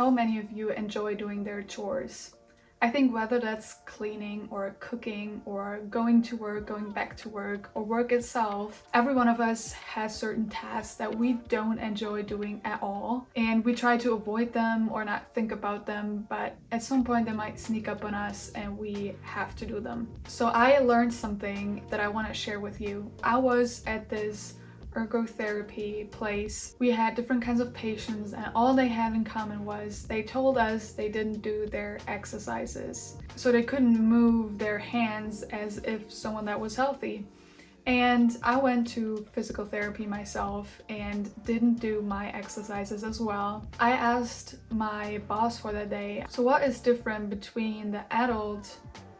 how many of you enjoy doing their chores? I think whether that's cleaning or cooking or going to work, going back to work, or work itself, every one of us has certain tasks that we don't enjoy doing at all. And we try to avoid them or not think about them, but at some point they might sneak up on us and we have to do them. So I learned something that I want to share with you. I was at this ergo therapy place. We had different kinds of patients, and all they had in common was they told us they didn't do their exercises. So they couldn't move their hands as if someone that was healthy. And I went to physical therapy myself and didn't do my exercises as well. I asked my boss for that day, so what is different between the adult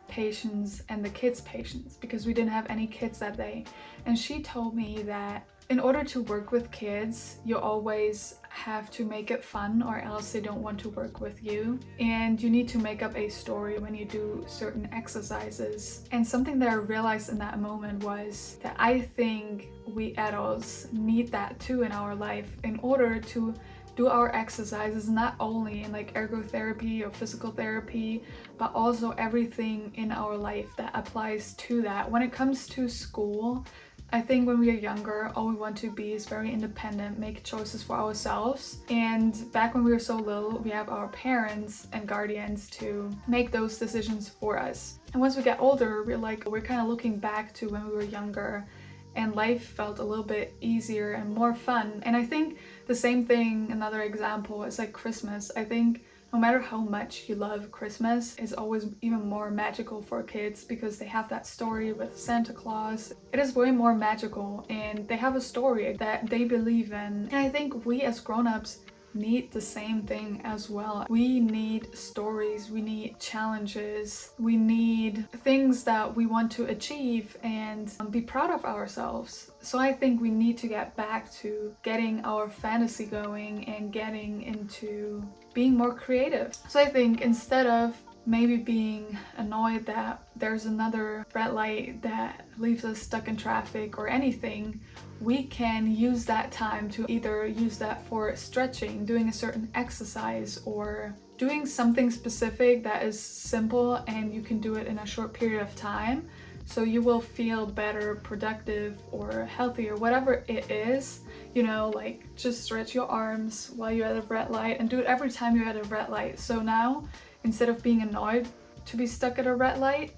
patients and the kids patients, because we didn't have any kids that day. And she told me that in order to work with kids, you always have to make it fun or else they don't want to work with you. And you need to make up a story when you do certain exercises. And something that I realized in that moment was that I think we adults need that too in our life in order to do our exercises, not only in like ergotherapy or physical therapy, but also everything in our life that applies to that. When it comes to school, I think when we are younger, all we want to be is very independent, make choices for ourselves. And back when we were so little, we have our parents and guardians to make those decisions for us. And once we get older, we're kind of looking back to when we were younger, and life felt a little bit easier and more fun. And I think the same thing, another example, is like Christmas. I think no matter how much you love Christmas, it's always even more magical for kids because they have that story with Santa Claus. It is way more magical and they have a story that they believe in. And I think we as grown-ups need the same thing as well. We need stories, we need challenges, we need things that we want to achieve and be proud of ourselves. So I think we need to get back to getting our fantasy going and getting into being more creative. So I think instead of maybe being annoyed that there's another red light that leaves us stuck in traffic or anything, we can use that time to either use that for stretching, doing a certain exercise, or doing something specific that is simple and you can do it in a short period of time. So you will feel better, productive, or healthier, whatever it is. You know, like just stretch your arms while you're at a red light and do it every time you're at a red light. So now, instead of being annoyed to be stuck at a red light,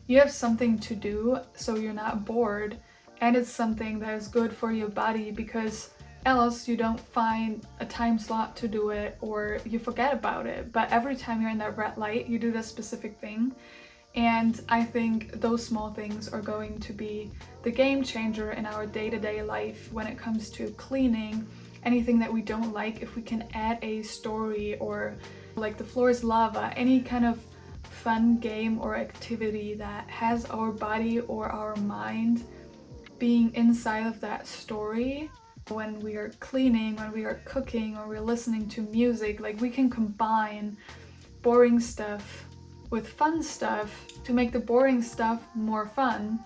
you have something to do so you're not bored, and it's something that is good for your body because else you don't find a time slot to do it or you forget about it. But every time you're in that red light, you do that specific thing. And I think those small things are going to be the game changer in our day-to-day life when it comes to cleaning. Anything that we don't like, if we can add a story or like the floor is lava, any kind of fun game or activity that has our body or our mind being inside of that story. When we are cleaning, when we are cooking, or we're listening to music, like we can combine boring stuff with fun stuff to make the boring stuff more fun.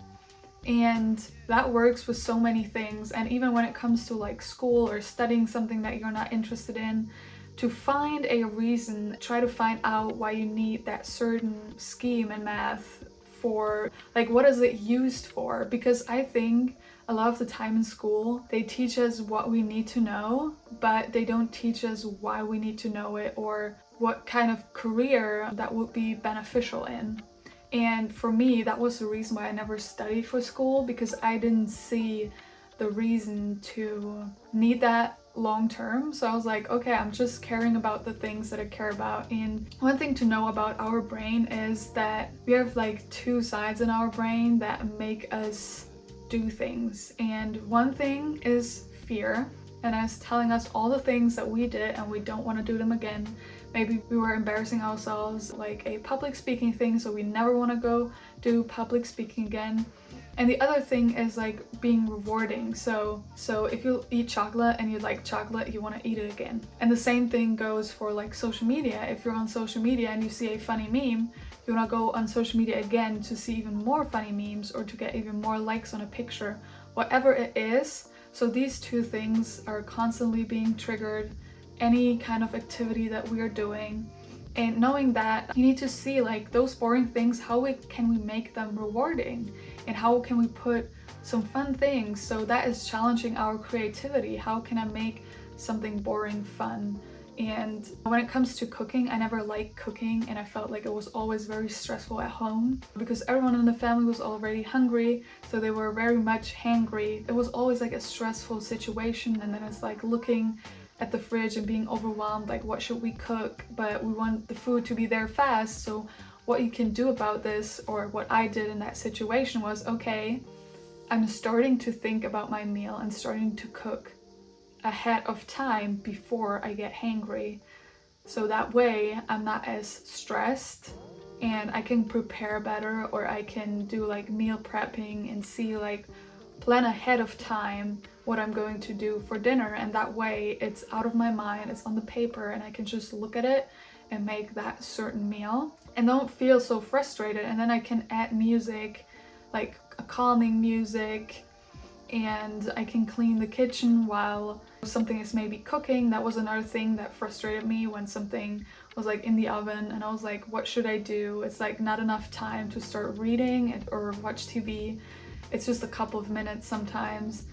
And that works with so many things. And even when it comes to like school or studying something that you're not interested in, to find a reason, try to find out why you need that certain scheme in math for, like, what is it used for? Because I think a lot of the time in school, they teach us what we need to know, but they don't teach us why we need to know it or what kind of career that would be beneficial in. And for me, that was the reason why I never studied for school, because I didn't see the reason to need that long term. So I was like, okay, I'm just caring about the things that I care about. And one thing to know about our brain is that we have like two sides in our brain that make us do things. And one thing is fear, and it's telling us all the things that we did and we don't want to do them again. Maybe we were embarrassing ourselves, like a public speaking thing, so we never want to go do public speaking again. And the other thing is like being rewarding. So if you eat chocolate and you like chocolate, you want to eat it again. And the same thing goes for like social media. If you're on social media and you see a funny meme, you want to go on social media again to see even more funny memes or to get even more likes on a picture, whatever it is. So these two things are constantly being triggered any kind of activity that we are doing, and knowing that you need to see like those boring things, can we make them rewarding, and how can we put some fun things. So that is challenging our creativity. How can I make something boring fun? And when it comes to cooking, I never liked cooking, and I felt like it was always very stressful at home because everyone in the family was already hungry, so they were very much hangry. It was always like a stressful situation, and then it's like looking at the fridge and being overwhelmed, like what should we cook? But we want the food to be there fast, so what you can do about this, or what I did in that situation, was okay, I'm starting to think about my meal and starting to cook ahead of time before I get hangry. So that way I'm not as stressed and I can prepare better, or I can do like meal prepping and see like plan ahead of time what I'm going to do for dinner, and that way it's out of my mind, it's on the paper, and I can just look at it and make that certain meal and don't feel so frustrated. And then I can add music, like a calming music, and I can clean the kitchen while something is maybe cooking. That was another thing that frustrated me, when something was like in the oven and I was like, what should I do? It's like not enough time to start reading or watch TV. It's just a couple of minutes sometimes.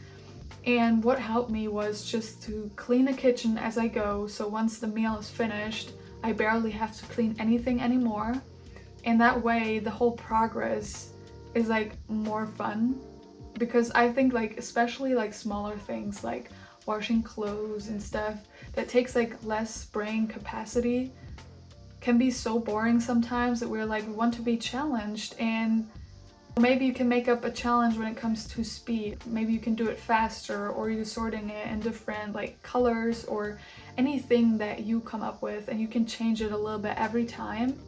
And what helped me was just to clean the kitchen as I go, so once the meal is finished, I barely have to clean anything anymore. And that way the whole progress is like more fun. Because I think like especially like smaller things like washing clothes and stuff that takes like less brain capacity can be so boring sometimes that we're like, we want to be challenged. And maybe you can make up a challenge when it comes to speed. Maybe you can do it faster, or you're sorting it in different like colors, or anything that you come up with, and you can change it a little bit every time.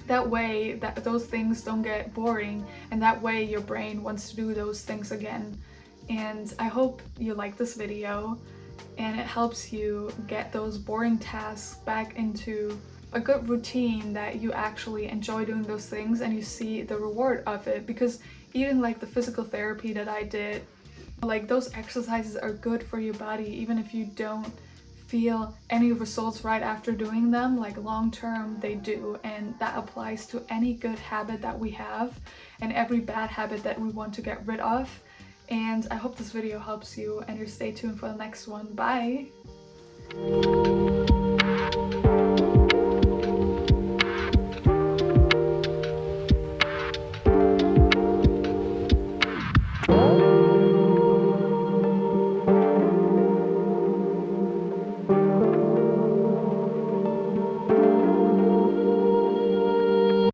That way that those things don't get boring, and that way your brain wants to do those things again. And I hope you like this video and it helps you get those boring tasks back into a good routine, that you actually enjoy doing those things and you see the reward of it. Because even like the physical therapy that I did, like those exercises are good for your body, even if you don't feel any results right after doing them, like long term they do. And that applies to any good habit that we have and every bad habit that we want to get rid of. And I hope this video helps you, and you stay tuned for the next one. Bye!